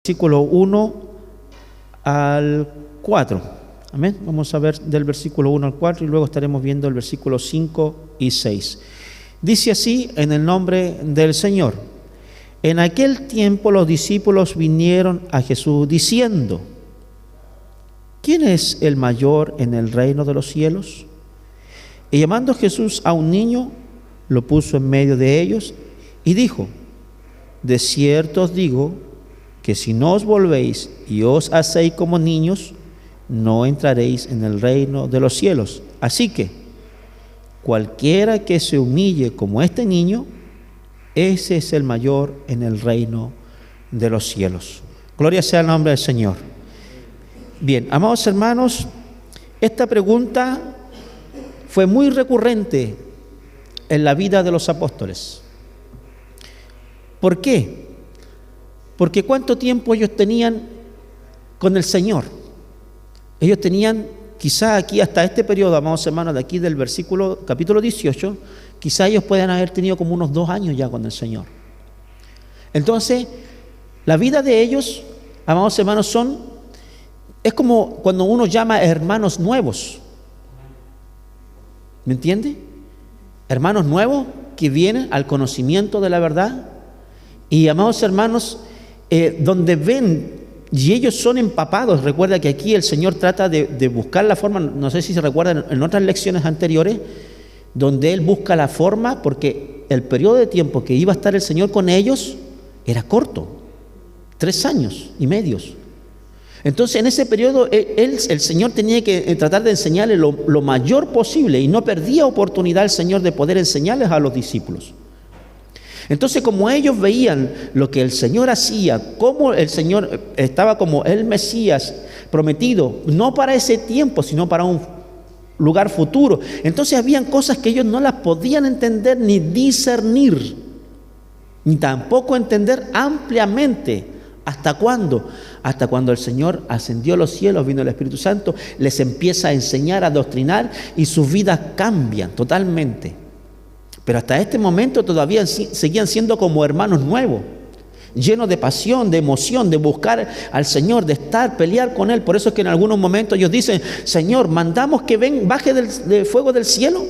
Versículo 1 al 4. Amén. Vamos a ver del versículo 1 al 4 y luego estaremos viendo el versículo 5 y 6. Dice así en el nombre del Señor. En aquel tiempo los discípulos vinieron a Jesús diciendo: ¿quién es el mayor en el reino de los cielos? Y llamando Jesús a un niño, lo puso en medio de ellos y dijo: de cierto os digo que si no os volvéis y os hacéis como niños, no entraréis en el reino de los cielos. Así que cualquiera que se humille como este niño, ese es el mayor en el reino de los cielos. Gloria sea al nombre del Señor. Bien, amados hermanos, esta pregunta fue muy recurrente en la vida de los apóstoles. ¿Por qué? Porque ¿cuánto tiempo ellos tenían con el Señor? Ellos tenían, quizá aquí hasta este periodo, amados hermanos, de aquí del capítulo 18, quizá ellos puedan haber tenido como unos 2 años ya con el Señor. Entonces, la vida de ellos, amados hermanos, es como cuando uno llama a hermanos nuevos. ¿Me entiende? Hermanos nuevos que vienen al conocimiento de la verdad. Y amados hermanos, donde ven y ellos son empapados. Recuerda que aquí el Señor trata de buscar la forma, no sé si se recuerdan en otras lecciones anteriores, donde Él busca la forma, porque el periodo de tiempo que iba a estar el Señor con ellos era corto, 3 años y medio. Entonces en ese periodo el Señor tenía que tratar de enseñarles lo mayor posible, y no perdía oportunidad el Señor de poder enseñarles a los discípulos. Entonces, como ellos veían lo que el Señor hacía, cómo el Señor estaba como el Mesías prometido, no para ese tiempo, sino para un lugar futuro, entonces habían cosas que ellos no las podían entender ni discernir, ni tampoco entender ampliamente. ¿Hasta cuándo? Hasta cuando el Señor ascendió a los cielos, vino el Espíritu Santo, les empieza a enseñar, a adoctrinar, y sus vidas cambian totalmente. Pero hasta este momento todavía seguían siendo como hermanos nuevos, llenos de pasión, de emoción, de buscar al Señor, de pelear con Él. Por eso es que en algunos momentos ellos dicen: Señor, mandamos que baje del fuego del cielo.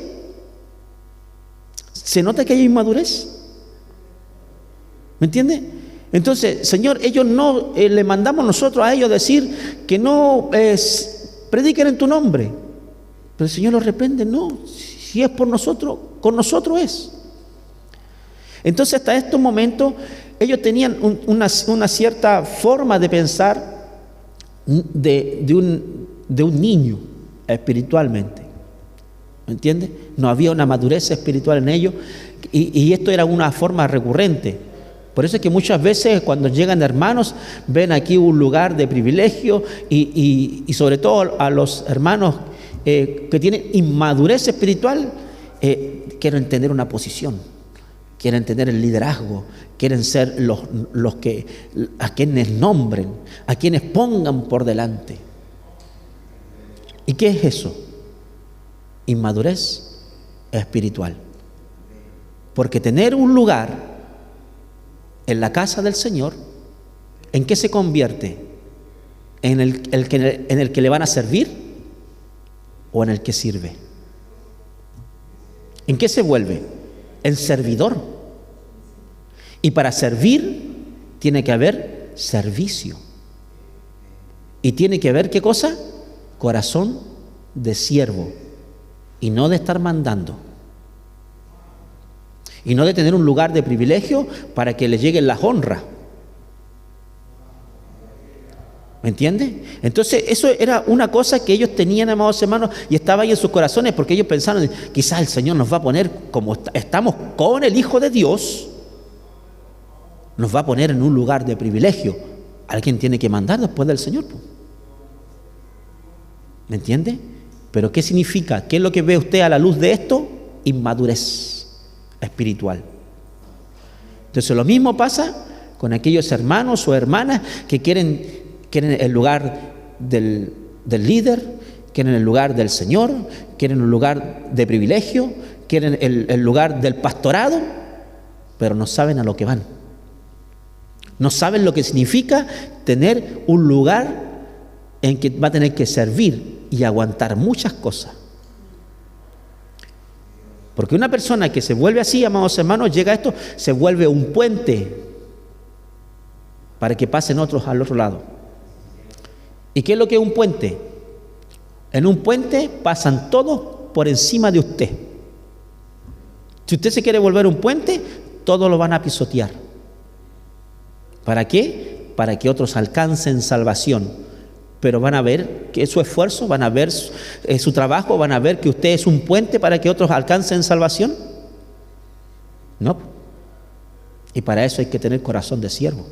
¿Se nota que hay inmadurez? ¿Me entiende? Entonces, Señor, ellos no, le mandamos nosotros a ellos decir que no prediquen en tu nombre. Pero el Señor los reprende: no, si es por nosotros, con nosotros es. Entonces hasta estos momentos ellos tenían una cierta forma de pensar de un niño espiritualmente. ¿Me entiende? No había una madurez espiritual en ellos, y esto era una forma recurrente. Por eso es que muchas veces cuando llegan hermanos ven aquí un lugar de privilegio, y sobre todo a los hermanos que tienen inmadurez espiritual, quieren tener una posición, quieren tener el liderazgo, quieren ser los que a quienes nombren, a quienes pongan por delante. ¿Y qué es eso? Inmadurez espiritual. Porque tener un lugar en la casa del Señor, ¿en qué se convierte? ¿En el que le van a servir o en el que sirve? ¿En qué se vuelve? En servidor. Y para servir tiene que haber servicio. Y tiene que haber, ¿qué cosa? Corazón de siervo, y no de estar mandando. Y no de tener un lugar de privilegio para que le lleguen las honras. ¿Me entiende? Entonces eso era una cosa que ellos tenían, amados hermanos, y estaba ahí en sus corazones, porque ellos pensaron: quizás el Señor nos va a poner, como estamos con el Hijo de Dios, nos va a poner en un lugar de privilegio. Alguien tiene que mandar después del Señor. ¿Me entiende? Pero ¿qué significa? ¿Qué es lo que ve usted a la luz de esto? Inmadurez espiritual. Entonces lo mismo pasa con aquellos hermanos o hermanas que quieren el lugar del líder, quieren el lugar del Señor, quieren un lugar de privilegio, quieren el lugar del pastorado, pero no saben a lo que van. No saben lo que significa tener un lugar en que va a tener que servir y aguantar muchas cosas. Porque una persona que se vuelve así, amados hermanos, llega a esto, se vuelve un puente para que pasen otros al otro lado. ¿Y qué es lo que es un puente? En un puente pasan todos por encima de usted. Si usted se quiere volver un puente, todos lo van a pisotear. ¿Para qué? Para que otros alcancen salvación. Pero van a ver que es su esfuerzo, van a ver su trabajo, van a ver que usted es un puente para que otros alcancen salvación. No. Y para eso hay que tener corazón de siervo.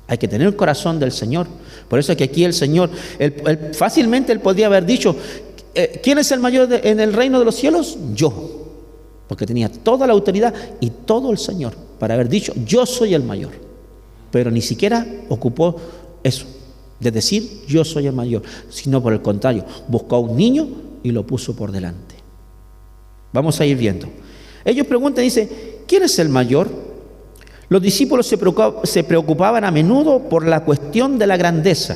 Hay que tener el corazón del Señor. Por eso es que aquí el Señor, fácilmente Él podría haber dicho, ¿quién es el mayor en el reino de los cielos? Yo. Porque tenía toda la autoridad y todo el Señor para haber dicho, yo soy el mayor. Pero ni siquiera ocupó eso, de decir, yo soy el mayor. Sino por el contrario, buscó a un niño y lo puso por delante. Vamos a ir viendo. Ellos preguntan, dice, ¿quién es el mayor? Los discípulos se preocupaban a menudo por la cuestión de la grandeza.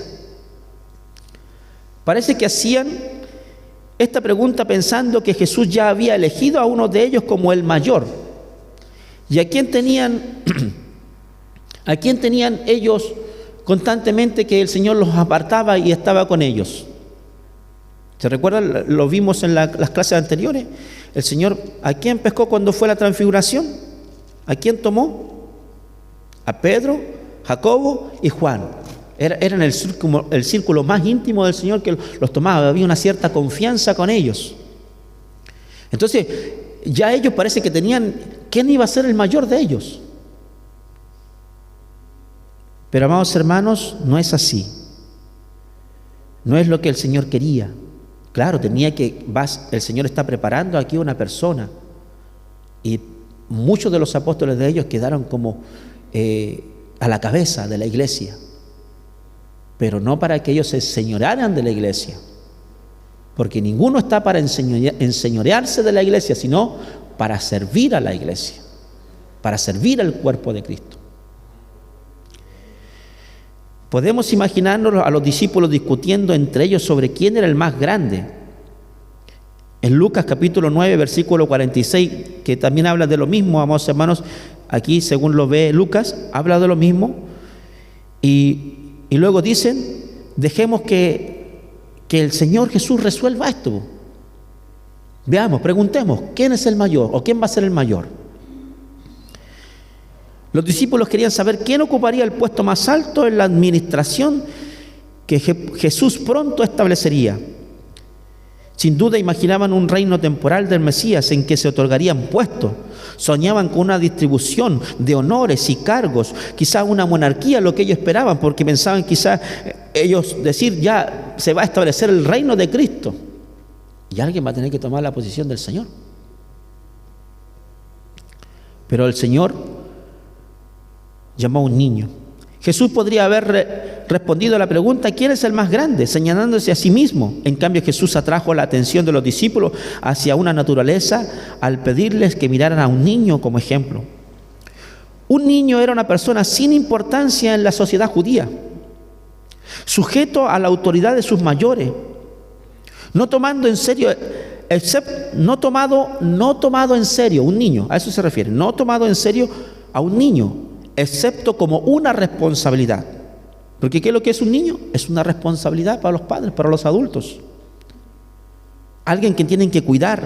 Parece que hacían esta pregunta pensando que Jesús ya había elegido a uno de ellos como el mayor. ¿Y a quién tenían ellos constantemente que el Señor los apartaba y estaba con ellos? ¿Se recuerdan? Lo vimos en las clases anteriores. El Señor, ¿a quién pescó cuando fue la transfiguración? ¿A quién tomó? A Pedro, Jacobo y Juan. Eran el círculo más íntimo del Señor que los tomaba. Había una cierta confianza con ellos. Entonces, ya ellos parece que tenían quién iba a ser el mayor de ellos. Pero, amados hermanos, no es así. No es lo que el Señor quería. Claro, el Señor está preparando aquí una persona. Y muchos de los apóstoles de ellos quedaron como a la cabeza de la iglesia, pero no para que ellos se enseñorearan de la iglesia, porque ninguno está para enseñorearse de la iglesia, sino para servir a la iglesia, para servir al cuerpo de Cristo. Podemos imaginarnos a los discípulos discutiendo entre ellos sobre quién era el más grande. En Lucas capítulo 9, versículo 46, que también habla de lo mismo, amados hermanos. Aquí, según lo ve Lucas, habla de lo mismo. Y luego dicen, dejemos que el Señor Jesús resuelva esto. Veamos, preguntemos, ¿quién es el mayor o quién va a ser el mayor? Los discípulos querían saber quién ocuparía el puesto más alto en la administración que Jesús pronto establecería. Sin duda imaginaban un reino temporal del Mesías en que se otorgarían puestos. Soñaban con una distribución de honores y cargos, quizás una monarquía, lo que ellos esperaban, porque pensaban quizás ellos decir, ya se va a establecer el reino de Cristo. Y alguien va a tener que tomar la posición del Señor. Pero el Señor llamó a un niño. Jesús podría haber respondido a la pregunta, ¿quién es el más grande?, señalándose a sí mismo. En cambio, Jesús atrajo la atención de los discípulos hacia una naturaleza al pedirles que miraran a un niño como ejemplo. Un niño era una persona sin importancia en la sociedad judía, sujeto a la autoridad de sus mayores, no tomado en serio, un niño, a eso se refiere, no tomado en serio a un niño, excepto como una responsabilidad. Porque ¿qué es lo que es un niño? Es una responsabilidad para los padres, para los adultos. Alguien que tienen que cuidar,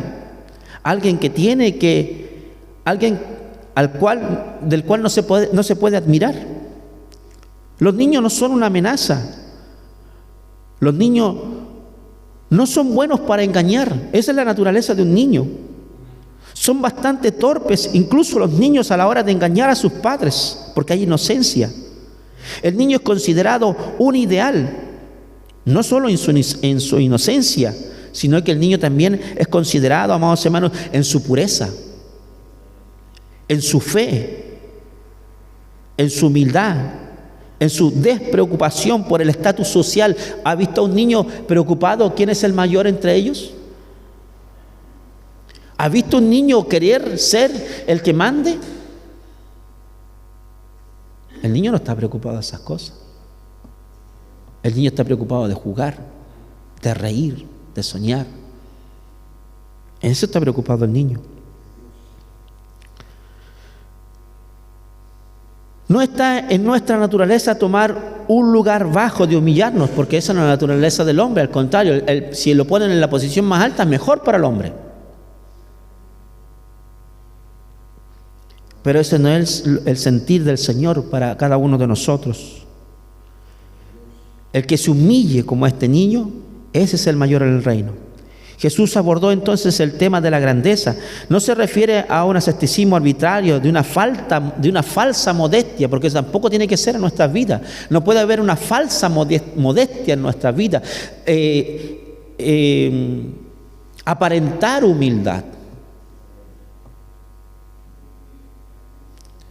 alguien del cual no se puede admirar. Los niños no son una amenaza. Los niños no son buenos para engañar. Esa es la naturaleza de un niño. Son bastante torpes, incluso los niños, a la hora de engañar a sus padres, porque hay inocencia. El niño es considerado un ideal, no solo en su inocencia, sino que el niño también es considerado, amados hermanos, en su pureza, en su fe, en su humildad, en su despreocupación por el estatus social. ¿Ha visto a un niño preocupado quién es el mayor entre ellos? ¿Ha visto un niño querer ser el que mande? El niño no está preocupado de esas cosas. El niño está preocupado de jugar, de reír, de soñar. En eso está preocupado el niño. No está en nuestra naturaleza tomar un lugar bajo de humillarnos, porque esa no es la naturaleza del hombre. Al contrario, si lo ponen en la posición más alta, es mejor para el hombre. Pero ese no es el sentir del Señor para cada uno de nosotros. El que se humille como este niño, ese es el mayor en el reino. Jesús abordó entonces el tema de la grandeza. No se refiere a un asceticismo arbitrario, de una falsa modestia, porque tampoco tiene que ser en nuestras vidas. No puede haber una falsa modestia en nuestras vidas. Aparentar humildad,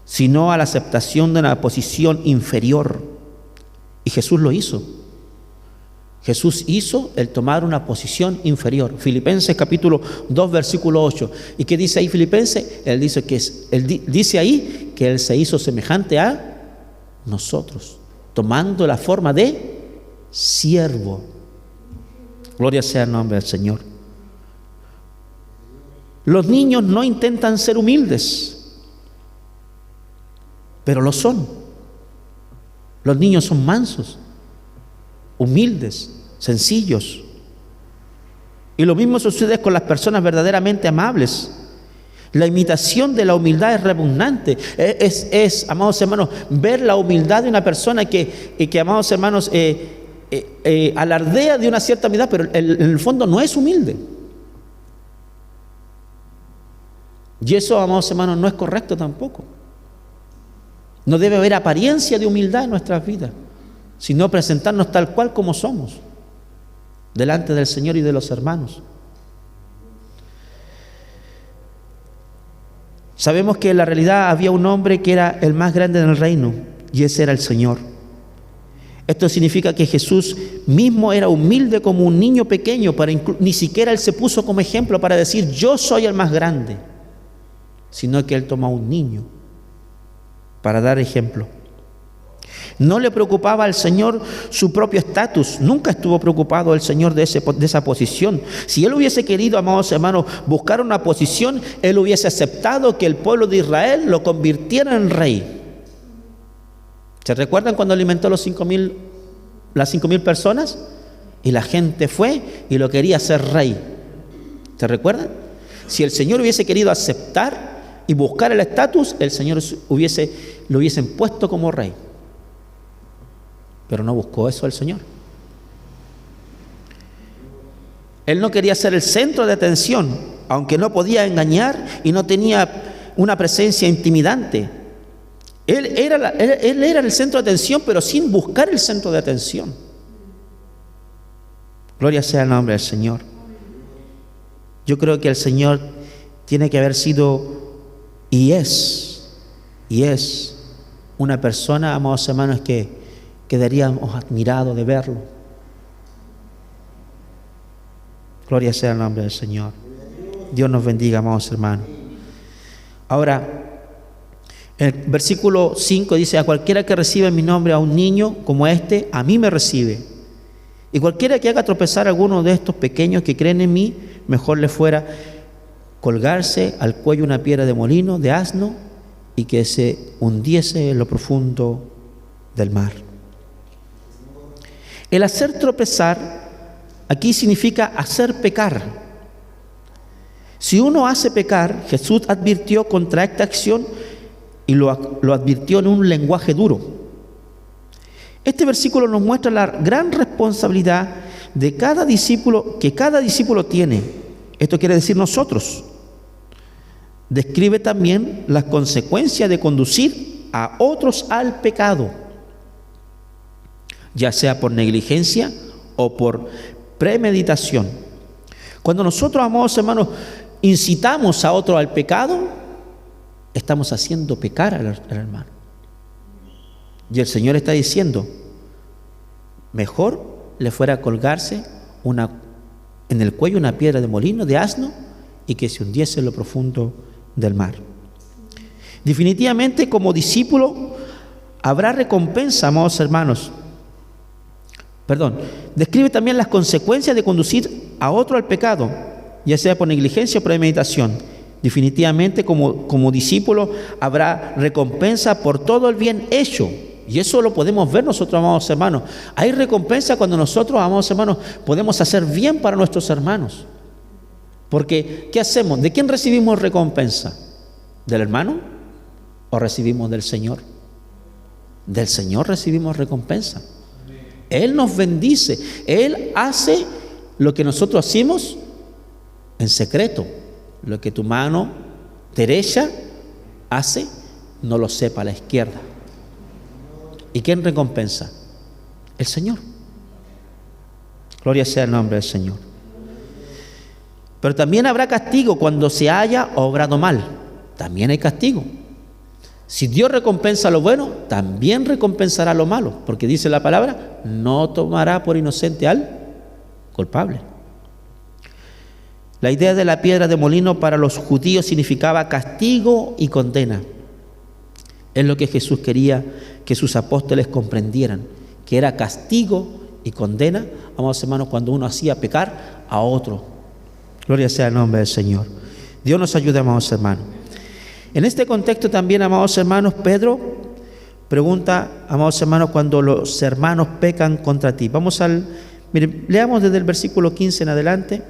sino a la aceptación de una posición inferior. Y Jesús lo hizo. Jesús hizo el tomar una posición inferior. Filipenses capítulo 2, versículo 8. ¿Y qué dice ahí Filipenses? Él dice ahí que Él se hizo semejante a nosotros, tomando la forma de siervo. Gloria sea el nombre del Señor. Los niños no intentan ser humildes, pero lo son. Los niños son mansos, humildes, sencillos. Y lo mismo sucede con las personas verdaderamente amables. La imitación de la humildad es repugnante. Amados hermanos, ver la humildad de una persona que amados hermanos, alardea de una cierta humildad, pero en el fondo no es humilde. Y eso, amados hermanos, no es correcto tampoco. No debe haber apariencia de humildad en nuestras vidas, sino presentarnos tal cual como somos delante del Señor y de los hermanos. Sabemos que en la realidad había un hombre que era el más grande en el reino, y ese era el Señor. Esto significa que Jesús mismo era humilde como un niño pequeño, ni siquiera Él se puso como ejemplo para decir yo soy el más grande, sino que Él tomó a un niño para dar ejemplo. No le preocupaba al Señor su propio estatus. Nunca estuvo preocupado el Señor de esa posición. Si Él hubiese querido, amados hermanos, buscar una posición, Él hubiese aceptado que el pueblo de Israel lo convirtiera en rey. ¿Se recuerdan cuando alimentó las 5.000 personas? Y la gente fue y lo quería hacer rey. ¿Se recuerdan? Si el Señor hubiese querido aceptar y buscar el estatus, el Señor lo hubiesen puesto como rey. Pero no buscó eso el Señor. Él no quería ser el centro de atención, aunque no podía engañar y no tenía una presencia intimidante. Él era el centro de atención, pero sin buscar el centro de atención. Gloria sea el nombre del Señor. Yo creo que el Señor tiene que haber sido y es una persona, amados hermanos, que quedaríamos admirados de verlo. Gloria sea el nombre del Señor. Dios nos bendiga, amados hermanos. Ahora, el versículo 5 dice: a cualquiera que reciba en mi nombre a un niño como este, a mí me recibe. Y cualquiera que haga tropezar a alguno de estos pequeños que creen en mí, mejor le fuera colgarse al cuello una piedra de molino, de asno, y que se hundiese en lo profundo del mar. El hacer tropezar aquí significa hacer pecar. Si uno hace pecar, Jesús advirtió contra esta acción y lo advirtió en un lenguaje duro. Este versículo nos muestra la gran responsabilidad de cada discípulo, que cada discípulo tiene. Esto quiere decir nosotros. Describe también las consecuencias de conducir a otros al pecado, ya sea por negligencia o por premeditación. Cuando nosotros, amados hermanos, incitamos a otro al pecado, estamos haciendo pecar al hermano. Y el Señor está diciendo, mejor le fuera a colgarse en el cuello una piedra de molino, de asno, y que se hundiese en lo profundo del mar. Definitivamente, como discípulo, habrá recompensa, amados hermanos. Describe también las consecuencias de conducir a otro al pecado, ya sea por negligencia o premeditación. Definitivamente, como discípulo, habrá recompensa por todo el bien hecho. Y eso lo podemos ver nosotros, amados hermanos. Hay recompensa cuando nosotros, amados hermanos, podemos hacer bien para nuestros hermanos. Porque, ¿qué hacemos? ¿De quién recibimos recompensa? ¿Del hermano o recibimos del Señor? Del Señor recibimos recompensa. Él nos bendice. Él hace lo que nosotros hacemos en secreto. Lo que tu mano derecha hace, no lo sepa la izquierda. ¿Y quién recompensa? El Señor. Gloria sea el nombre del Señor. Pero también habrá castigo cuando se haya obrado mal. También hay castigo. Si Dios recompensa lo bueno, también recompensará lo malo, porque dice la palabra, no tomará por inocente al culpable. La idea de la piedra de molino para los judíos significaba castigo y condena. Es lo que Jesús quería que sus apóstoles comprendieran, que era castigo y condena, amados hermanos, cuando uno hacía pecar a otro. Gloria sea el nombre del Señor. Dios nos ayude, amados hermanos. En este contexto también, amados hermanos, Pedro pregunta, amados hermanos, cuando los hermanos pecan contra ti. Miren, leamos desde el versículo 15 en adelante.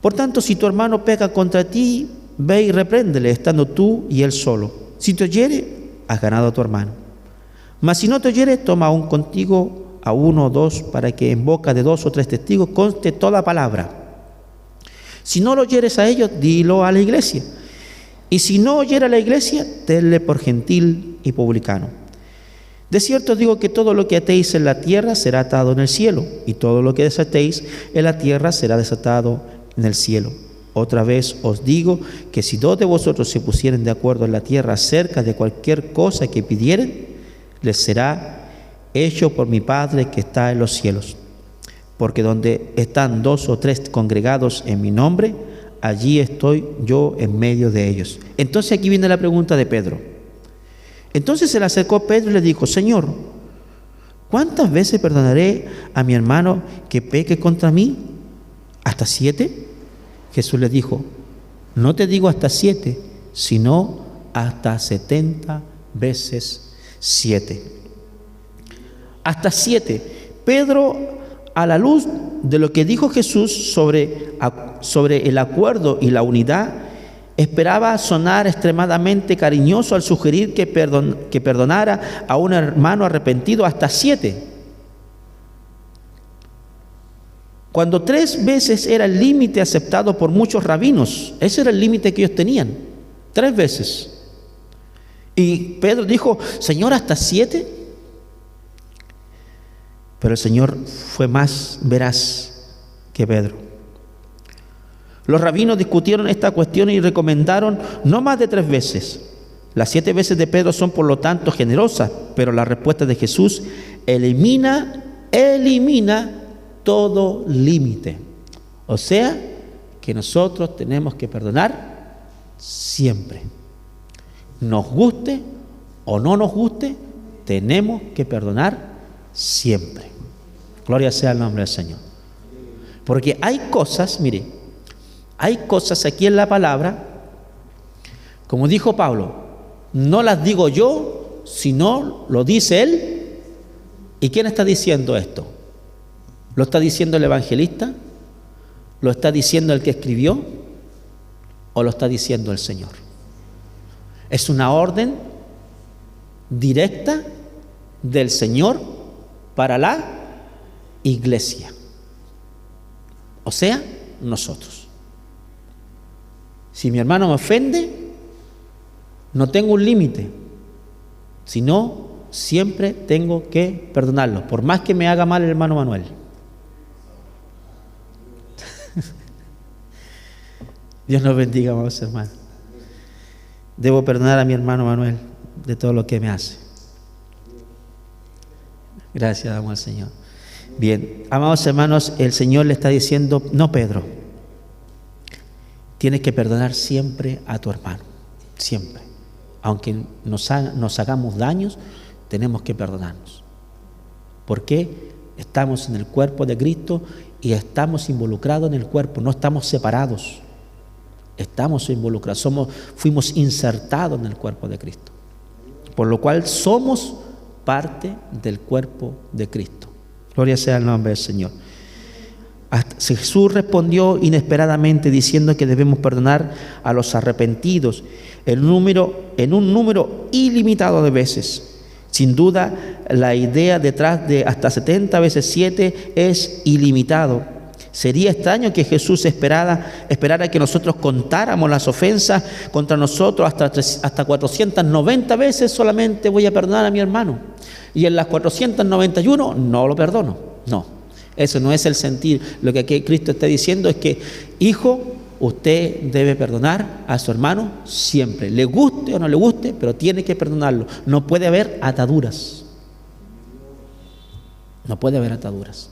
Por tanto, si tu hermano peca contra ti, ve y repréndele, estando tú y él solo. Si te oyere, has ganado a tu hermano. Mas si no te oyere, toma aún contigo a uno o dos, para que en boca de 2 o 3 testigos conste toda palabra. Si no lo oyeres a ellos, dilo a la iglesia. Y si no oyera a la iglesia, tenle por gentil y publicano. De cierto digo que todo lo que atéis en la tierra será atado en el cielo, y todo lo que desatéis en la tierra será desatado en el cielo. Otra vez os digo que si 2 de vosotros se pusieren de acuerdo en la tierra acerca de cualquier cosa que pidieren, les será hecho por mi Padre que está en los cielos. Porque donde están 2 o 3 congregados en mi nombre, allí estoy yo en medio de ellos. Entonces aquí viene la pregunta de Pedro. Entonces se le acercó Pedro y le dijo, Señor, ¿cuántas veces perdonaré a mi hermano que peque contra mí? ¿Hasta 7? Jesús le dijo, no te digo hasta 7, sino hasta 70 veces 7. Hasta 7. Pedro, a la luz de lo que dijo Jesús sobre el acuerdo y la unidad, esperaba sonar extremadamente cariñoso al sugerir que perdonara a un hermano arrepentido hasta 7. Cuando 3 veces era el límite aceptado por muchos rabinos. Ese era el límite que ellos tenían. 3 veces. Y Pedro dijo, Señor, ¿hasta 7? Pero el Señor fue más veraz que Pedro. Los rabinos discutieron esta cuestión y recomendaron no más de 3 veces. Las 7 veces de Pedro son por lo tanto generosas, pero la respuesta de Jesús elimina todo límite. O sea, que nosotros tenemos que perdonar siempre. Nos guste o no nos guste, tenemos que perdonar siempre. Gloria sea el nombre del Señor. Porque hay cosas, mire, hay cosas aquí en la palabra, como dijo Pablo, no las digo yo, sino lo dice Él. ¿Y quién está diciendo esto? ¿Lo está diciendo el evangelista? ¿Lo está diciendo el que escribió? ¿O lo está diciendo el Señor? Es una orden directa del Señor para la iglesia. O sea, nosotros. Si mi hermano me ofende, no tengo un límite, sino siempre tengo que perdonarlo, por más que me haga mal el hermano Manuel. Dios nos bendiga, amados hermanos. Debo perdonar a mi hermano Manuel de todo lo que me hace. Gracias, damos al Señor. Bien, amados hermanos, el Señor le está diciendo, no, Pedro, tienes que perdonar siempre a tu hermano, siempre. Aunque nos hagamos daños, tenemos que perdonarnos. ¿Por qué? Estamos en el cuerpo de Cristo y estamos involucrados en el cuerpo, no estamos separados. Estamos involucrados, fuimos insertados en el cuerpo de Cristo. Por lo cual somos parte del cuerpo de Cristo. Gloria sea el nombre del Señor. Jesús respondió inesperadamente diciendo que debemos perdonar a los arrepentidos en un número ilimitado de veces. Sin duda, la idea detrás de hasta 70 veces 7 es ilimitado. Sería extraño que Jesús esperara que nosotros contáramos las ofensas contra nosotros hasta 490 veces solamente voy a perdonar a mi hermano. Y en las 491 no lo perdono. No, eso no es el sentir. Lo que aquí Cristo está diciendo es que, hijo, usted debe perdonar a su hermano siempre. Le guste o no le guste, pero tiene que perdonarlo. No puede haber ataduras. No puede haber ataduras.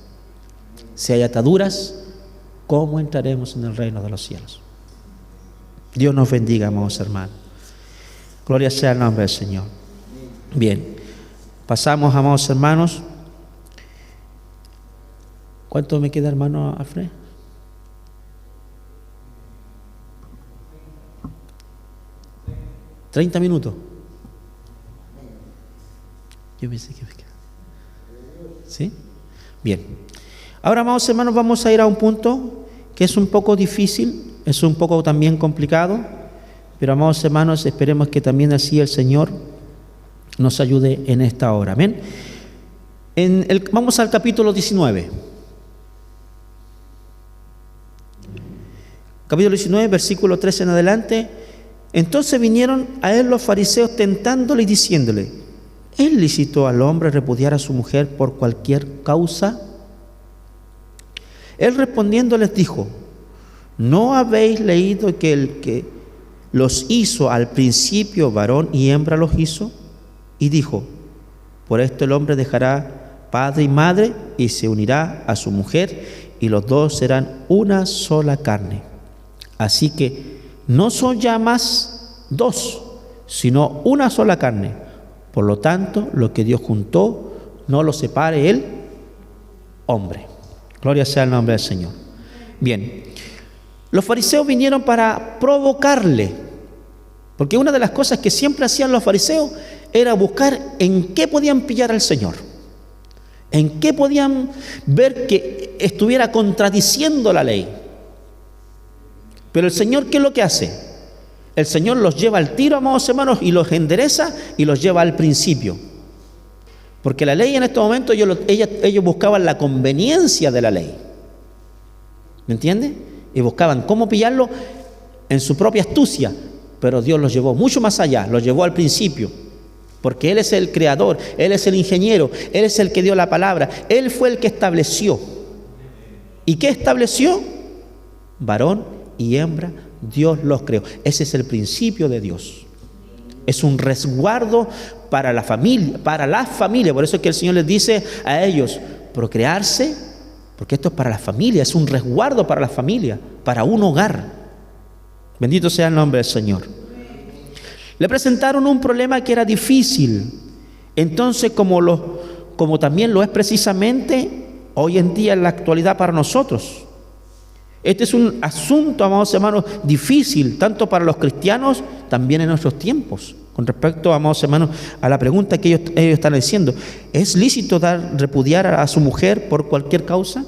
Si hay ataduras, ¿cómo entraremos en el reino de los cielos? Dios nos bendiga, amados hermanos. Gloria sea el nombre del Señor. Bien, pasamos, amados hermanos. ¿Cuánto me queda, hermano Alfred? ¿30 minutos? Yo pensé que me queda. ¿Sí? Bien. Ahora, amados hermanos, vamos a ir a un punto que es un poco difícil, es un poco también complicado, pero, amados hermanos, esperemos que también así el Señor nos ayude en esta hora. Amén. Vamos al capítulo 19. Capítulo 19, versículo 13 en adelante. Entonces vinieron a él los fariseos tentándole y diciéndole: ¿es lícito al hombre repudiar a su mujer por cualquier causa? Él respondiendo les dijo: ¿no habéis leído que el que los hizo al principio varón y hembra los hizo? Y dijo: por esto el hombre dejará padre y madre y se unirá a su mujer y los dos serán una sola carne. Así que no son ya más dos, sino una sola carne. Por lo tanto, lo que Dios juntó, no lo separe el hombre. Gloria sea el nombre del Señor. Bien, los fariseos vinieron para provocarle, porque una de las cosas que siempre hacían los fariseos era buscar en qué podían pillar al Señor, en qué podían ver que estuviera contradiciendo la ley. Pero el Señor, ¿qué es lo que hace? El Señor los lleva al tiro, amados hermanos, y los endereza y los lleva al principio. Porque la ley en este momento, ellos buscaban la conveniencia de la ley. ¿Me entiende? Y buscaban cómo pillarlo en su propia astucia. Pero Dios los llevó mucho más allá, los llevó al principio. Porque Él es el creador, Él es el ingeniero, Él es el que dio la palabra, Él fue el que estableció. ¿Y qué estableció? Varón y hembra, Dios los creó. Ese es el principio de Dios. Es un resguardo para la familia, Por eso es que el Señor les dice a ellos: procrearse, porque esto es para la familia, es un resguardo para la familia, para un hogar. Bendito sea el nombre del Señor. Le presentaron un problema que era difícil. Entonces, como también lo es precisamente hoy en día en la actualidad para nosotros. Este es un asunto, amados hermanos, difícil, tanto para los cristianos, también en nuestros tiempos. Con respecto, amados hermanos, a la pregunta que ellos están diciendo: ¿es lícito repudiar a su mujer por cualquier causa?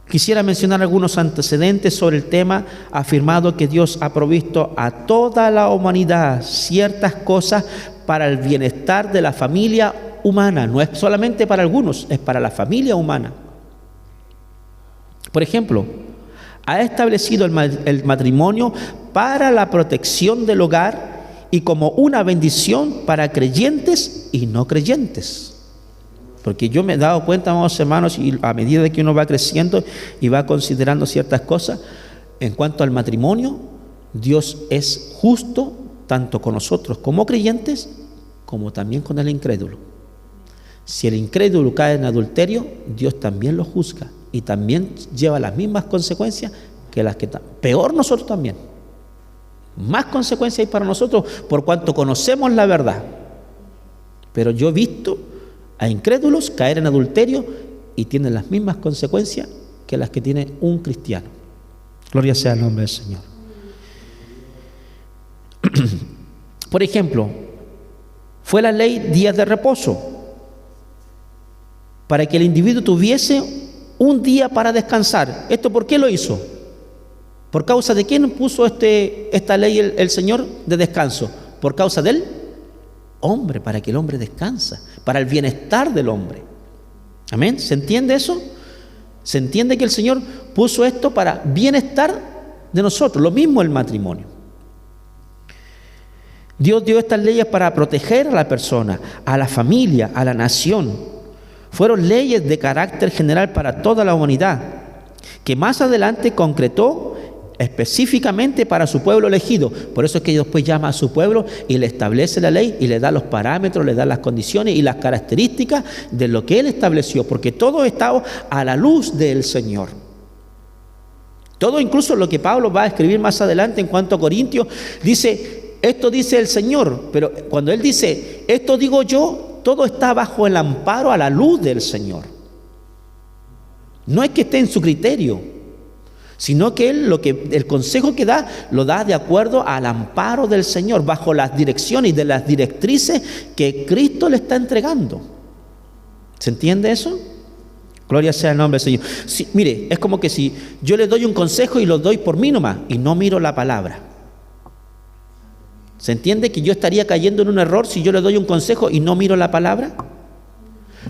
Quisiera mencionar algunos antecedentes sobre el tema, afirmado que Dios ha provisto a toda la humanidad ciertas cosas para el bienestar de la familia humana. No es solamente para algunos, es para la familia humana. Por ejemplo, ha establecido el matrimonio para la protección del hogar y como una bendición para creyentes y no creyentes. Porque yo me he dado cuenta, amados hermanos, y a medida que uno va creciendo y va considerando ciertas cosas, en cuanto al matrimonio, Dios es justo tanto con nosotros como creyentes, como también con el incrédulo. Si el incrédulo cae en adulterio, Dios también lo juzga y también lleva las mismas consecuencias que las que peor nosotros también. Más consecuencias hay para nosotros por cuanto conocemos la verdad. Pero yo he visto a incrédulos caer en adulterio y tienen las mismas consecuencias que las que tiene un cristiano. Gloria sea al nombre del Señor. Por ejemplo, fue la ley días de reposo para que el individuo tuviese un día para descansar. ¿Esto por qué lo hizo? ¿Por causa de quién puso esta ley el Señor de descanso? Por causa del hombre, para que el hombre descansa, para el bienestar del hombre. Amén. ¿Se entiende eso? Se entiende que el Señor puso esto para bienestar de nosotros. Lo mismo el matrimonio. Dios dio estas leyes para proteger a la persona, a la familia, a la nación. Fueron leyes de carácter general para toda la humanidad, que más adelante concretó específicamente para su pueblo elegido. Por eso es que después llama a su pueblo y le establece la ley y le da los parámetros, le da las condiciones y las características de lo que Él estableció, porque todo está a la luz del Señor. Todo, incluso lo que Pablo va a escribir más adelante en cuanto a Corintios, dice, esto dice el Señor, pero cuando Él dice, esto digo yo, todo está bajo el amparo a la luz del Señor. No es que esté en su criterio, sino que Él, el consejo que da, lo da de acuerdo al amparo del Señor, bajo las direcciones y de las directrices que Cristo le está entregando. ¿Se entiende eso? Gloria sea el nombre del Señor. Sí, mire, es como que si yo le doy un consejo y lo doy por mí nomás y no miro la palabra. ¿Se entiende que yo estaría cayendo en un error si yo le doy un consejo y no miro la palabra?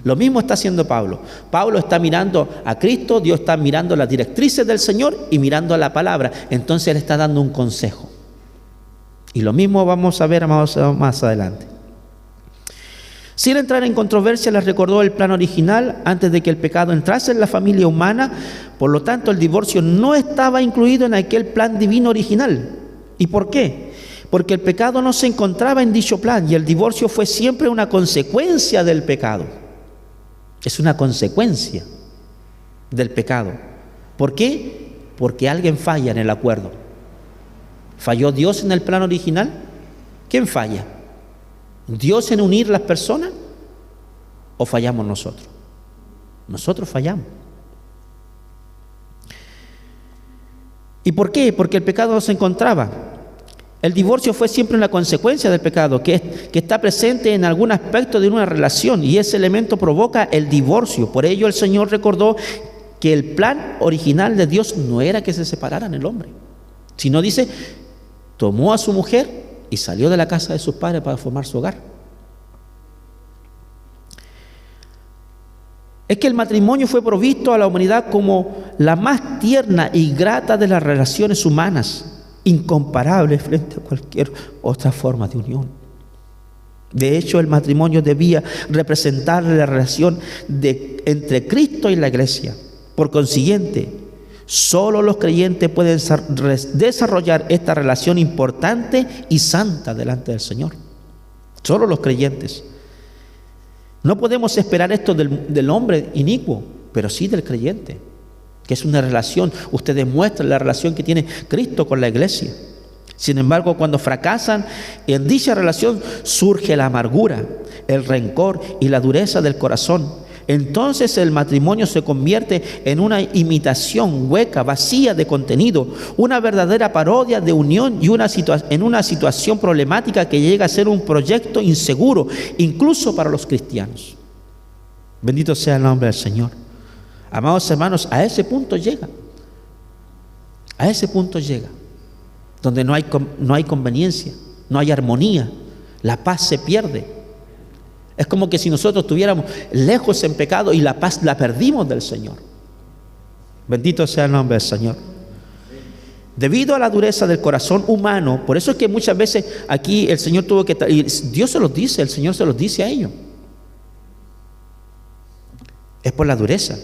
Lo mismo está haciendo Pablo. Pablo está mirando a Cristo, Dios está mirando las directrices del Señor y mirando a la palabra. Entonces Él está dando un consejo. Y lo mismo vamos a ver, amados, más adelante. Sin entrar en controversia, les recordó el plan original antes de que el pecado entrase en la familia humana. Por lo tanto, el divorcio no estaba incluido en aquel plan divino original. ¿Y por qué? Porque el pecado no se encontraba en dicho plan y el divorcio fue siempre una consecuencia del pecado. Es una consecuencia del pecado. ¿Por qué? Porque alguien falla en el acuerdo. ¿Falló Dios en el plan original? ¿Quién falla? ¿Dios en unir las personas? ¿O fallamos nosotros? Nosotros fallamos. ¿Y por qué? Porque el pecado no se encontraba. El divorcio fue siempre una consecuencia del pecado, que está presente en algún aspecto de una relación, y ese elemento provoca el divorcio. Por ello el Señor recordó que el plan original de Dios no era que se separaran el hombre, sino dice, tomó a su mujer y salió de la casa de sus padres para formar su hogar. Es que el matrimonio fue provisto a la humanidad como la más tierna y grata de las relaciones humanas, incomparable frente a cualquier otra forma de unión. De hecho, el matrimonio debía representar la relación entre Cristo y la iglesia. Por consiguiente, solo los creyentes pueden desarrollar esta relación importante y santa delante del Señor. Solo los creyentes. No podemos esperar esto del hombre inicuo, pero sí del creyente, que es una relación. Ustedes muestran la relación que tiene Cristo con la iglesia. Sin embargo, cuando fracasan en dicha relación, surge la amargura, el rencor y la dureza del corazón. Entonces el matrimonio se convierte en una imitación hueca, vacía de contenido, una verdadera parodia de unión y en una situación problemática que llega a ser un proyecto inseguro, incluso para los cristianos. Bendito sea el nombre del Señor. Amados hermanos, a ese punto llega. A ese punto llega. Donde no hay conveniencia, no hay armonía, la paz se pierde. Es como que si nosotros estuviéramos lejos en pecado y la paz la perdimos del Señor. Bendito sea el nombre del Señor. Debido a la dureza del corazón humano, por eso es que muchas veces aquí el Señor tuvo que... Y Dios se los dice, el Señor se los dice a ellos. Es por la dureza.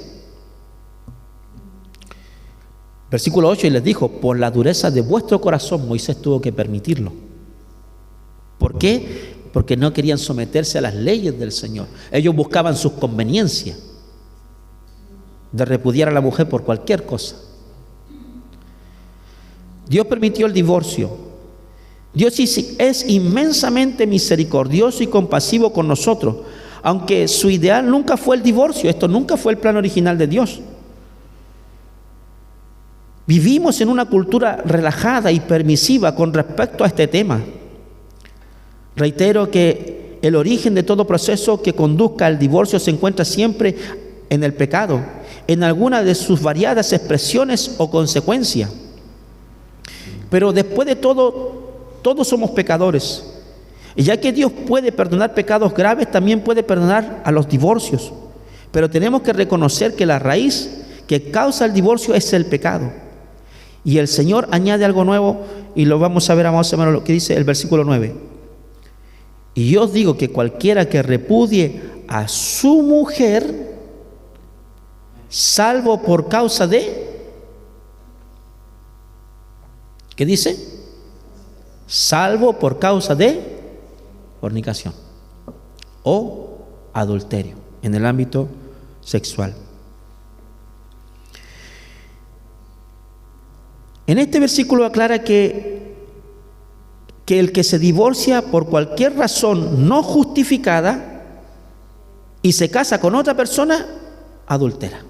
Versículo 8, y les dijo, por la dureza de vuestro corazón Moisés tuvo que permitirlo. ¿Por qué? Porque no querían someterse a las leyes del Señor. Ellos buscaban sus conveniencias de repudiar a la mujer por cualquier cosa. Dios permitió el divorcio Dios es inmensamente misericordioso y compasivo con nosotros, aunque su ideal nunca fue el divorcio. Esto nunca fue el plan original de Dios. Vivimos en una cultura relajada y permisiva con respecto a este tema. Reitero que el origen de todo proceso que conduzca al divorcio se encuentra siempre en el pecado, en alguna de sus variadas expresiones o consecuencias. Pero después de todo, todos somos pecadores. Y ya que Dios puede perdonar pecados graves, también puede perdonar a los divorcios. Pero tenemos que reconocer que la raíz que causa el divorcio es el pecado. Y el Señor añade algo nuevo, y lo vamos a ver más o menos lo que dice el versículo 9. Y yo os digo que cualquiera que repudie a su mujer, salvo por causa de, ¿qué dice? Salvo por causa de fornicación o adulterio en el ámbito sexual. En este versículo aclara que el que se divorcia por cualquier razón no justificada y se casa con otra persona, adultera.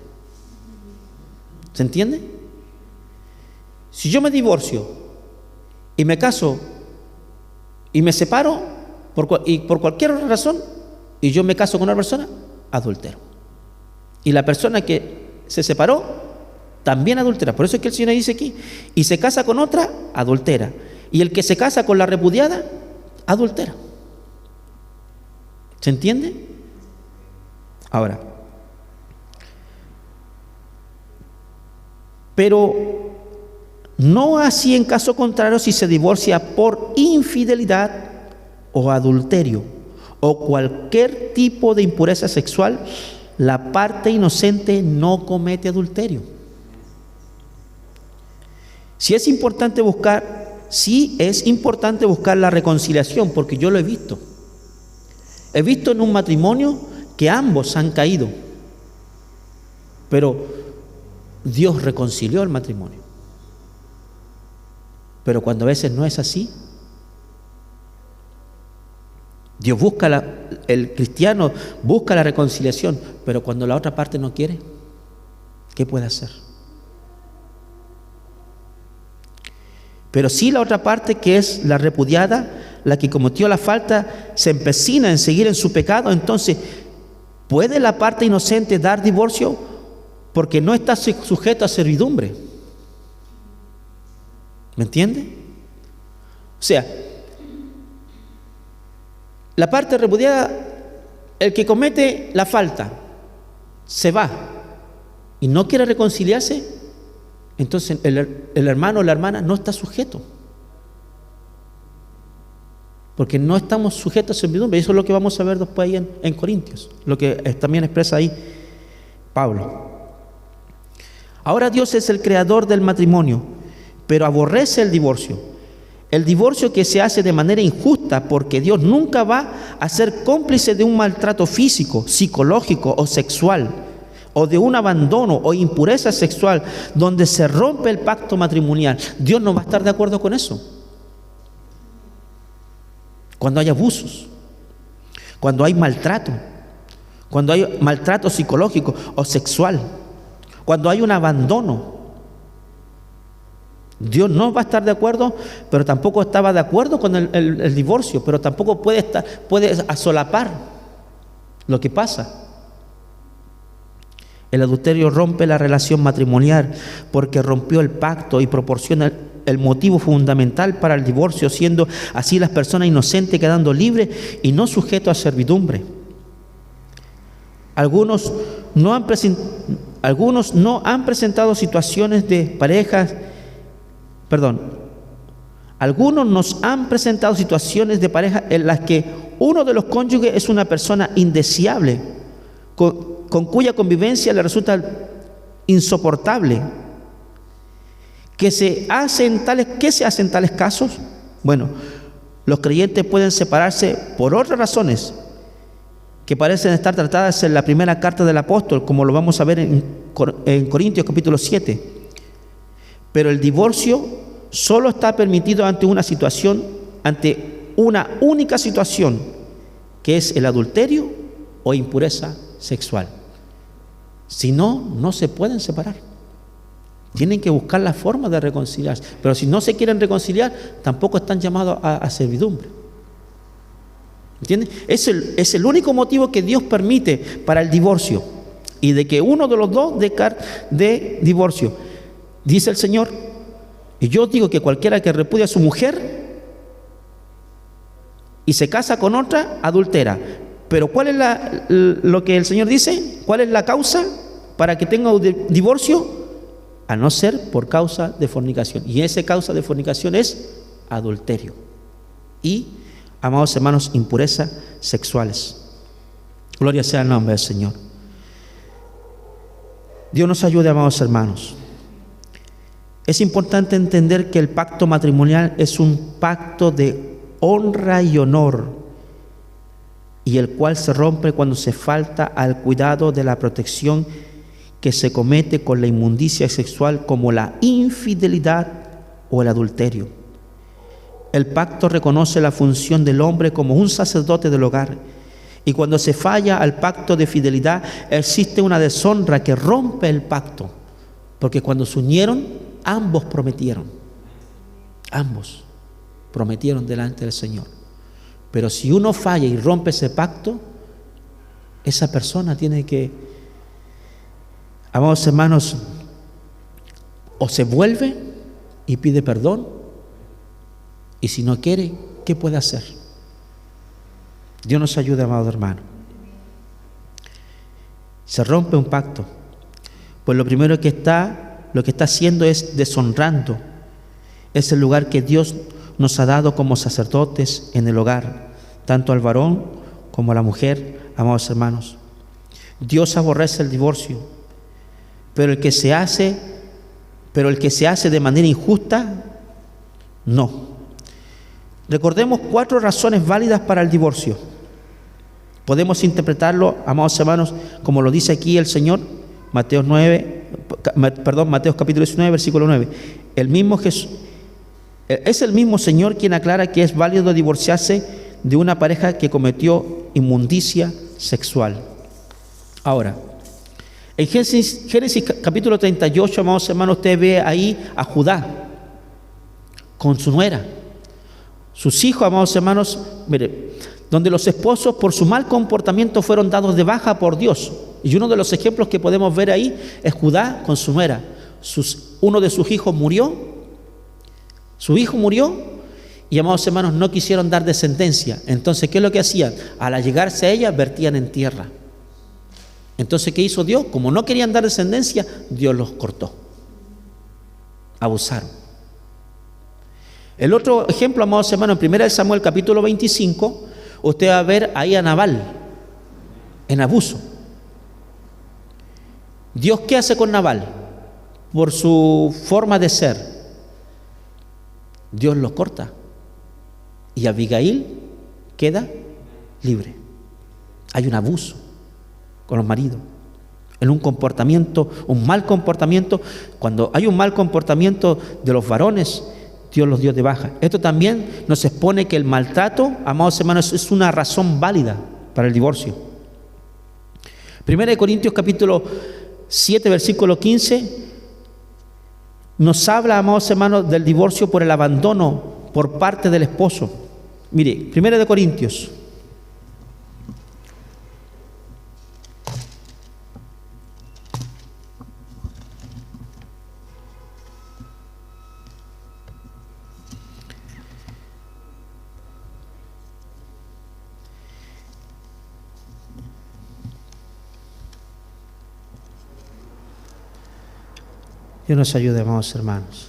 ¿Se entiende? Si yo me divorcio y me caso y me separo por cualquier razón y yo me caso con una persona, adultero. Y la persona que se separó también adultera. Por eso es que el Señor dice aquí, y se casa con otra, adultera. Y el que se casa con la repudiada, adultera. ¿Se entiende? Ahora, pero no así en caso contrario si se divorcia por infidelidad o adulterio o cualquier tipo de impureza sexual, la parte inocente no comete adulterio. Sí es importante buscar la reconciliación, porque yo lo he visto. He visto en un matrimonio que ambos han caído, pero Dios reconcilió el matrimonio. Pero cuando a veces no es así, el cristiano busca la reconciliación, pero cuando la otra parte no quiere, ¿qué puede hacer? Pero si la otra parte, que es la repudiada, la que cometió la falta, se empecina en seguir en su pecado, entonces, ¿puede la parte inocente dar divorcio? Porque no está sujeto a servidumbre. ¿Me entiende? O sea, la parte repudiada, el que comete la falta, se va y no quiere reconciliarse, entonces el hermano o la hermana no está sujeto, porque no estamos sujetos a servidumbre. Eso es lo que vamos a ver después ahí en Corintios, lo que también expresa ahí Pablo. Ahora Dios es el creador del matrimonio, pero aborrece el divorcio. El divorcio que se hace de manera injusta, porque Dios nunca va a ser cómplice de un maltrato físico, psicológico o sexual, o de un abandono o impureza sexual donde se rompe el pacto matrimonial. Dios no va a estar de acuerdo con eso. Cuando hay abusos, cuando hay maltrato psicológico o sexual, cuando hay un abandono, Dios no va a estar de acuerdo, pero tampoco estaba de acuerdo con el divorcio, pero tampoco puede asolapar lo que pasa. El adulterio rompe la relación matrimonial porque rompió el pacto y proporciona el motivo fundamental para el divorcio, siendo así las personas inocentes quedando libres y no sujetos a servidumbre. Algunos no han presentado situaciones de parejas, algunos nos han presentado situaciones de pareja en las que uno de los cónyuges es una persona indeseable, con cuya convivencia le resulta insoportable. ¿Qué se hace en tales casos? Bueno, los creyentes pueden separarse por otras razones que parecen estar tratadas en la primera carta del apóstol, como lo vamos a ver en Corintios capítulo 7. Pero el divorcio solo está permitido ante una situación ante una única situación, que es el adulterio o impureza sexual. Si no, no se pueden separar. Tienen que buscar la forma de reconciliarse. Pero si no se quieren reconciliar, tampoco están llamados a servidumbre. ¿Entienden? Es el único motivo que Dios permite para el divorcio. Y de que uno de los dos de divorcio. Dice el Señor, y yo digo que cualquiera que repudia a su mujer y se casa con otra, adultera. Pero ¿cuál es lo que el Señor dice? ¿Cuál es la causa para que tenga un divorcio? A no ser por causa de fornicación. Y esa causa de fornicación es adulterio. Y, amados hermanos, impurezas sexuales. Gloria sea el nombre del Señor. Dios nos ayude, amados hermanos. Es importante entender que el pacto matrimonial es un pacto de honra y honor, y el cual se rompe cuando se falta al cuidado de la protección que se comete con la inmundicia sexual, como la infidelidad o el adulterio. El pacto reconoce la función del hombre como un sacerdote del hogar, y cuando se falla al pacto de fidelidad, existe una deshonra que rompe el pacto, porque cuando se unieron, ambos prometieron delante del Señor. Pero si uno falla y rompe ese pacto, esa persona tiene que, amados hermanos, o se vuelve y pide perdón, y si no quiere, ¿qué puede hacer? Dios nos ayude, amado hermano. Se rompe un pacto, pues lo primero lo que está haciendo es deshonrando ese lugar que Dios nos ha dado como sacerdotes en el hogar, tanto al varón como a la mujer, amados hermanos. Dios aborrece el divorcio, pero el que se hace de manera injusta, no. Recordemos 4 razones válidas para el divorcio. Podemos interpretarlo, amados hermanos, como lo dice aquí el Señor, Mateo capítulo 19, versículo 9. Es el mismo Señor quien aclara que es válido divorciarse de una pareja que cometió inmundicia sexual. Ahora, en Génesis capítulo 38, amados hermanos, usted ve ahí a Judá con su nuera, sus hijos, amados hermanos, mire, donde los esposos por su mal comportamiento fueron dados de baja por Dios. Y uno de los ejemplos que podemos ver ahí es Judá con su nuera. Uno de sus hijos murió, su hijo murió, y, amados hermanos, no quisieron dar descendencia. Entonces, ¿qué es lo que hacían? Al allegarse a ella, vertían en tierra. Entonces, ¿qué hizo Dios? Como no querían dar descendencia, Dios los cortó. Abusaron. El otro ejemplo, amados hermanos, en 1 Samuel capítulo 25, usted va a ver ahí a Nabal en abuso. ¿Dios qué hace con Nabal? Por su forma de ser, Dios lo corta, y Abigail queda libre. Hay un abuso con los maridos, en un mal comportamiento. Cuando hay un mal comportamiento de los varones, Dios los dio de baja. Esto también nos expone que el maltrato, amados hermanos, es una razón válida para el divorcio. 1 Corintios capítulo 7, versículo 15, nos habla, amados hermanos, del divorcio por el abandono por parte del esposo. Mire, 1 Corintios. Dios nos ayude, amados hermanos.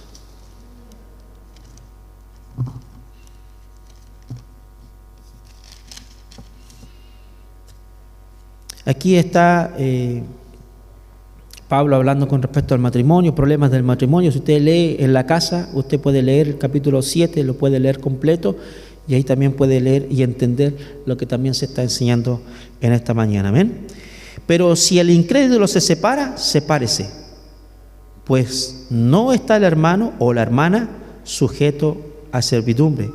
Aquí está Pablo hablando con respecto al matrimonio, problemas del matrimonio. Si usted lee en la casa, usted puede leer el capítulo 7, lo puede leer completo, y ahí también puede leer y entender lo que también se está enseñando en esta mañana. Amén. Pero si el incrédulo se separa, sepárese, pues no está el hermano o la hermana sujeto a servidumbre,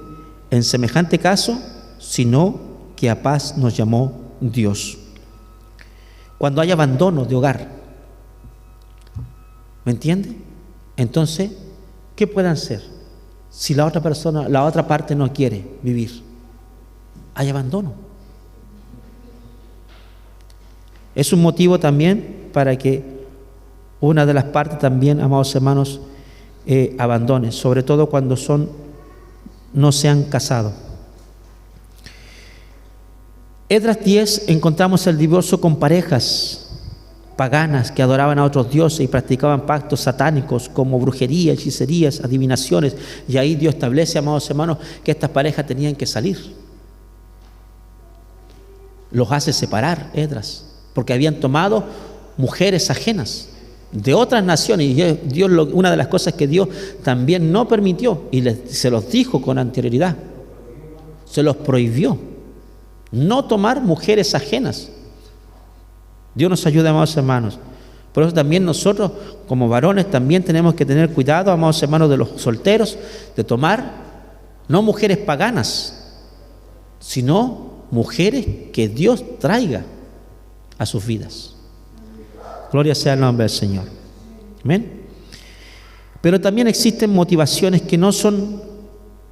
en semejante caso, sino que a paz nos llamó Dios. Cuando hay abandono de hogar, ¿me entiende? Entonces, ¿qué pueden hacer? Si la otra persona, la otra parte no quiere vivir, hay abandono. Es un motivo también para que una de las partes también, amados hermanos, abandone, sobre todo cuando no se han casado. Esdras 10 encontramos el divorcio con parejas paganas que adoraban a otros dioses y practicaban pactos satánicos como brujería, hechicerías, adivinaciones, y ahí Dios establece, amados hermanos, que estas parejas tenían que salir. Los hace separar, Esdras, porque habían tomado mujeres ajenas de otras naciones, y Dios, una de las cosas que Dios también no permitió, y se los dijo con anterioridad, se los prohibió, no tomar mujeres ajenas. Dios nos ayuda, amados hermanos. Por eso también nosotros, como varones, también tenemos que tener cuidado, amados hermanos, de los solteros, de tomar no mujeres paganas, sino mujeres que Dios traiga a sus vidas. Gloria sea el nombre del Señor. Amén. Pero también existen motivaciones que no son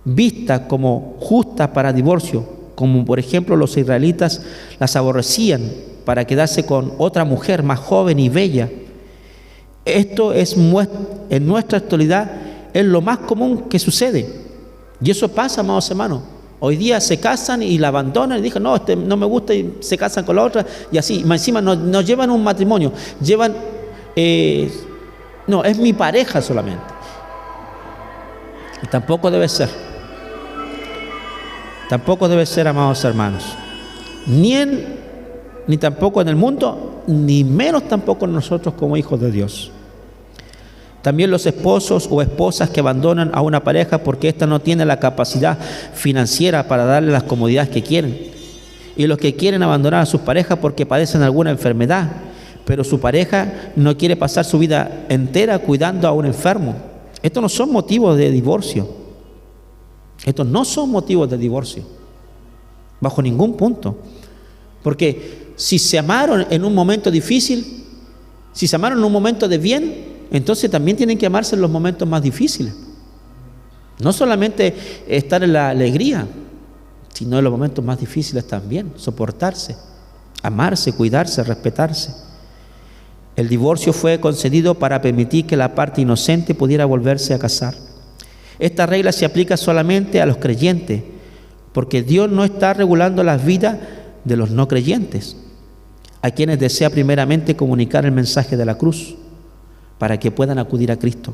vistas como justas para divorcio, como por ejemplo los israelitas las aborrecían para quedarse con otra mujer más joven y bella. Esto en nuestra actualidad es lo más común que sucede. Y eso pasa, amados hermanos. Hoy día se casan y la abandonan y dicen, no, no me gusta, y se casan con la otra, y así, encima no llevan un matrimonio, llevan, no, es mi pareja solamente. Y tampoco debe ser. Tampoco debe ser, amados hermanos. Ni tampoco en el mundo, ni menos tampoco nosotros como hijos de Dios. También los esposos o esposas que abandonan a una pareja porque ésta no tiene la capacidad financiera para darle las comodidades que quieren. Y los que quieren abandonar a sus parejas porque padecen alguna enfermedad, pero su pareja no quiere pasar su vida entera cuidando a un enfermo. Estos no son motivos de divorcio. Estos no son motivos de divorcio, bajo ningún punto. Porque si se amaron en un momento difícil, si se amaron en un momento de bien, entonces también tienen que amarse en los momentos más difíciles. No solamente estar en la alegría, sino en los momentos más difíciles también, soportarse, amarse, cuidarse, respetarse. El divorcio fue concedido para permitir que la parte inocente pudiera volverse a casar. Esta regla se aplica solamente a los creyentes, porque Dios no está regulando las vidas de los no creyentes, a quienes desea primeramente comunicar el mensaje de la cruz, para que puedan acudir a Cristo.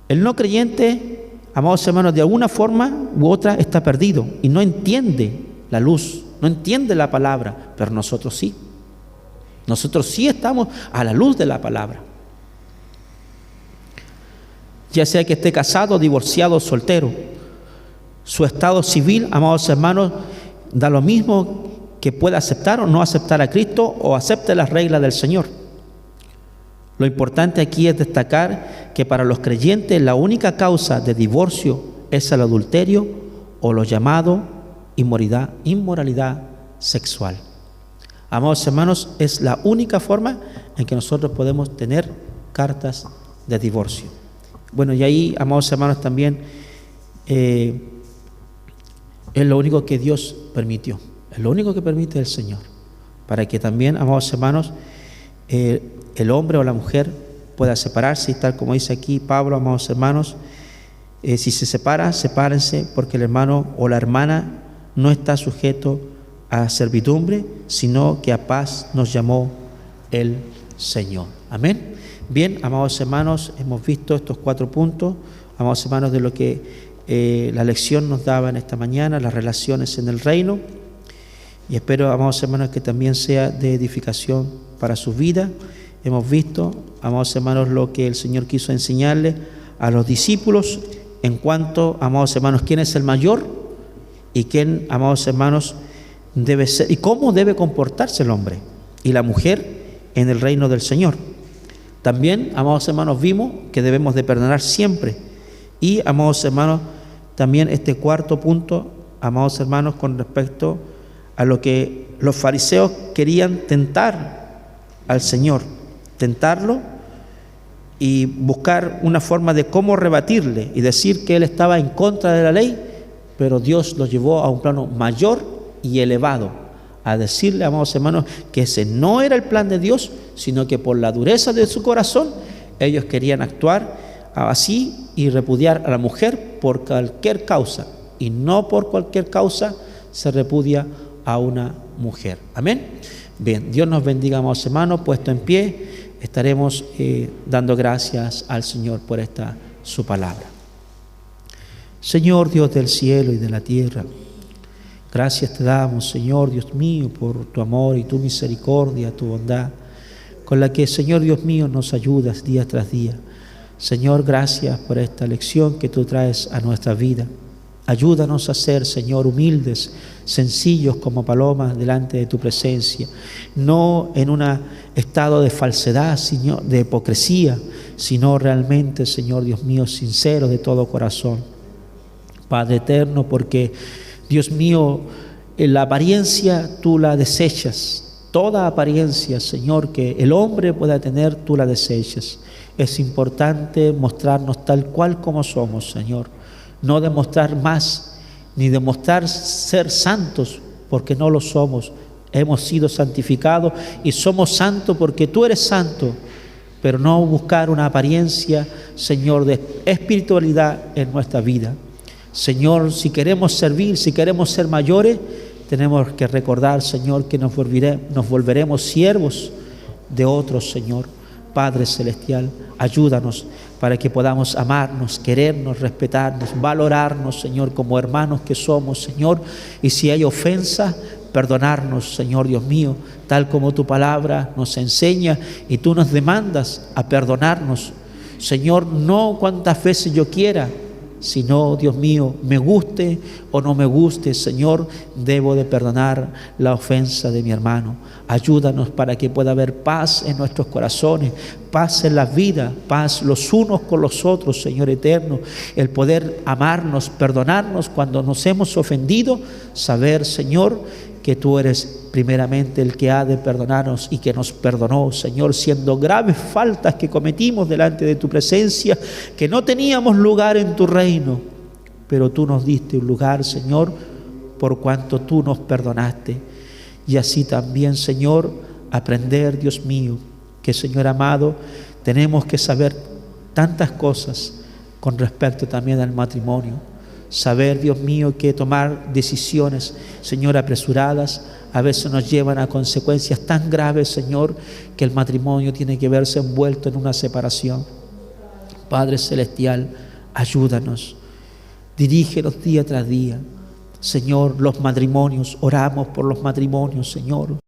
El no creyente, amados hermanos, de alguna forma u otra está perdido y no entiende la luz, no entiende la palabra, pero nosotros sí. Nosotros sí estamos a la luz de la palabra. Ya sea que esté casado, divorciado o soltero, su estado civil, amados hermanos, da lo mismo, que pueda aceptar o no aceptar a Cristo o acepte las reglas del Señor. Lo importante aquí es destacar que para los creyentes la única causa de divorcio es el adulterio o lo llamado inmoralidad sexual. Amados hermanos, es la única forma en que nosotros podemos tener cartas de divorcio. Bueno, y ahí, amados hermanos, también es lo único que Dios permitió, es lo único que permite el Señor, para que también, amados hermanos, el hombre o la mujer pueda separarse, y tal como dice aquí Pablo, amados hermanos, si se separa, sepárense, porque el hermano o la hermana no está sujeto a servidumbre, sino que a paz nos llamó el Señor. Amén. Bien, amados hermanos, hemos visto estos 4 puntos, amados hermanos, de lo que la lección nos daba en esta mañana, las relaciones en el reino, y espero, amados hermanos, que también sea de edificación para su vida. Hemos visto, amados hermanos, lo que el Señor quiso enseñarle a los discípulos en cuanto, amados hermanos, quién es el mayor y quién, amados hermanos, debe ser y cómo debe comportarse el hombre y la mujer en el reino del Señor. También, amados hermanos, vimos que debemos de perdonar siempre y, amados hermanos, también este cuarto punto, amados hermanos, con respecto a lo que los fariseos querían tentar al Señor, tentarlo y buscar una forma de cómo rebatirle y decir que Él estaba en contra de la ley, pero Dios lo llevó a un plano mayor y elevado, a decirle, amados hermanos, que ese no era el plan de Dios, sino que por la dureza de su corazón, ellos querían actuar así y repudiar a la mujer por cualquier causa, y no por cualquier causa se repudia a una mujer. Amén. Bien, Dios nos bendiga, amados hermanos. Puesto en pie, estaremos dando gracias al Señor por esta su palabra. Señor Dios del cielo y de la tierra, gracias te damos, Señor Dios mío, por tu amor y tu misericordia, tu bondad, con la que, Señor Dios mío, nos ayudas día tras día. Señor, gracias por esta lección que tú traes a nuestra vida. Ayúdanos a ser, Señor, humildes, sencillos como palomas delante de tu presencia, no en un estado de falsedad, Señor, de hipocresía, sino realmente, Señor Dios mío, sincero de todo corazón. Padre eterno, porque, Dios mío, en la apariencia tú la desechas. Toda apariencia, Señor, que el hombre pueda tener, tú la desechas. Es importante mostrarnos tal cual como somos, Señor. No demostrar más, ni demostrar ser santos, porque no lo somos. Hemos sido santificados y somos santos porque tú eres santo, pero no buscar una apariencia, Señor, de espiritualidad en nuestra vida. Señor, si queremos servir, si queremos ser mayores, tenemos que recordar, Señor, que nos volveremos siervos de otros, Señor. Padre Celestial, ayúdanos para que podamos amarnos, querernos, respetarnos, valorarnos, Señor, como hermanos que somos, Señor. Y si hay ofensa, perdonarnos, Señor Dios mío, tal como tu palabra nos enseña y tú nos demandas a perdonarnos. Señor, no cuantas veces yo quiera, sino, Dios mío, me guste o no me guste, Señor, debo de perdonar la ofensa de mi hermano. Ayúdanos para que pueda haber paz en nuestros corazones, paz en la vida, paz los unos con los otros, Señor eterno. El poder amarnos, perdonarnos cuando nos hemos ofendido, saber, Señor, que tú eres primeramente el que ha de perdonarnos y que nos perdonó, Señor, siendo graves faltas que cometimos delante de tu presencia, que no teníamos lugar en tu reino, pero tú nos diste un lugar, Señor, por cuanto tú nos perdonaste. Y así también, Señor, aprender, Dios mío, que, Señor amado, tenemos que saber tantas cosas con respecto también al matrimonio. Saber, Dios mío, que tomar decisiones, Señor, apresuradas, a veces nos llevan a consecuencias tan graves, Señor, que el matrimonio tiene que verse envuelto en una separación. Padre Celestial, ayúdanos, dirígenos día tras día. Señor, los matrimonios, oramos por los matrimonios, Señor.